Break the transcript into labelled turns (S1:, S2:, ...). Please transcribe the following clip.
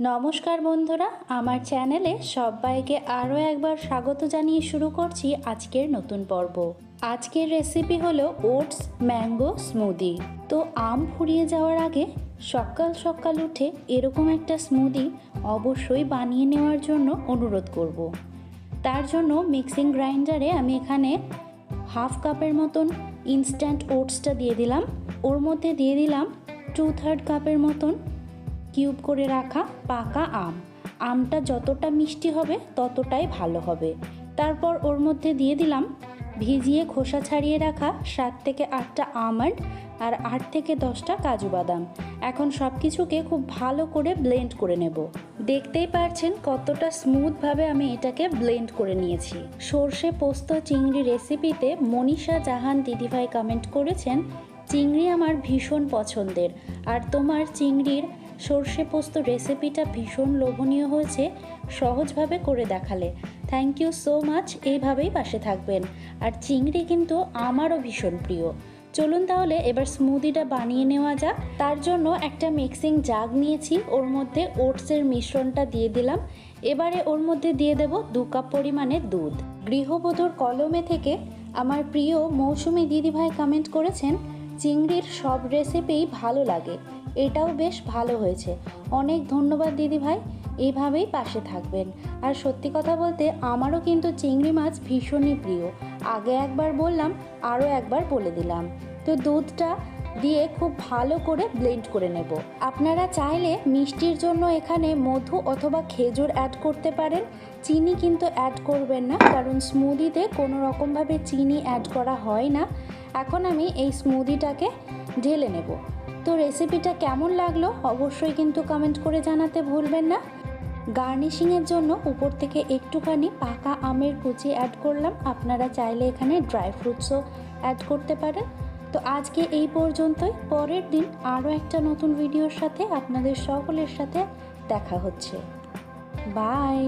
S1: নমস্কার বন্ধুরা, আমার চ্যানেলে সবাইকে আরও একবার স্বাগত জানিয়ে শুরু করছি আজকের নতুন পর্ব। আজকের রেসিপি হলো ওটস ম্যাঙ্গো স্মুদি। তো আম ফুরিয়ে যাওয়ার আগে সকাল সকাল উঠে এরকম একটা স্মুদি অবশ্যই বানিয়ে নেওয়ার জন্য অনুরোধ করব। তার জন্য মিক্সিং গ্রাইন্ডারে আমি এখানে হাফ কাপের মতন ইনস্ট্যান্ট ওটসটা দিয়ে দিলাম। ওর মধ্যে দিয়ে দিলাম 2/3 কাপের মতন কিউব করে রাখা পাকা আমটা যতটা মিষ্টি হবে ততটাই ভালো হবে। তারপর ওর মধ্যে দিয়ে দিলাম ভিজিয়ে খোসা ছাড়িয়ে রাখা 7 থেকে 8টা আমন্ড আর 8 থেকে 10টা কাজু বাদাম। এখন সব কিছুকে খুব ভালো করে ব্লেন্ড করে নেব। দেখতেই পারছেন কতটা স্মুথভাবে আমি এটাকে ব্লেন্ড করে নিয়েছি। সর্ষে পোস্ত চিংড়ি রেসিপিতে মনীষা জাহান দিদিভাই কমেন্ট করেছেন, চিংড়ি আমার ভীষণ পছন্দের, আর তোমার চিংড়ির সর্ষে পোস্ত রেসিপিটা ভীষণ লোভনীয় হয়েছে, সহজভাবে করে দেখালে। Thank you so much. এইভাবেই পাশে থাকবেন। আর চিংড়ি কিন্তু আমারও ভীষণ প্রিয়। চলুন তাহলে এবার স্মুদিটা বানিয়ে নেওয়া যাক। তার জন্য একটা মিক্সিং জাগ নিয়েছি, ওর মধ্যে ওটসের মিশ্রণটা দিয়ে দিলাম। এবারে ওর মধ্যে দিয়ে দেব 2 কাপ পরিমাণে দুধ। গৃহবধূর কলমে থেকে আমার প্রিয় মৌসুমী দিদিভাই কমেন্ট করেছেন, চিংড়ির সব রেসিপিই ভালো লাগে, এটাও বেশ ভালো হয়েছে। অনেক ধন্যবাদ দিদিভাই, এইভাবেই পাশে থাকবেন। আর সত্যি কথা বলতে আমারও কিন্তু চিংড়ি মাছ ভীষণই প্রিয়। আগে একবার বললাম, আরও একবার বলে দিলাম। তো দুধটা দিয়ে খুব ভালো করে ব্লেন্ড করে নেব। আপনারা চাইলে মিষ্টির জন্য এখানে মধু অথবা খেজুর অ্যাড করতে পারেন। চিনি কিন্তু অ্যাড করবেন না, কারণ স্মুদিতে কোনো রকমভাবে চিনি অ্যাড করা হয় না। এখন আমি এই স্মুদিটাকে ঢেলে নেব। তো রেসিপিটা কেমন লাগলো অবশ্যই কিন্তু কমেন্ট করে জানাতে ভুলবেন না। গার্নিশিংয়ের জন্য উপর থেকে একটুখানি পাকা আমের কুচি অ্যাড করলাম। আপনারা চাইলে এখানে ড্রাই ফ্রুটসও অ্যাড করতে পারেন। তো আজকে এই পর্যন্তই। পরের দিন আরও একটা নতুন ভিডিওর সাথে আপনাদের সকলের সাথে দেখা হচ্ছে। বাই।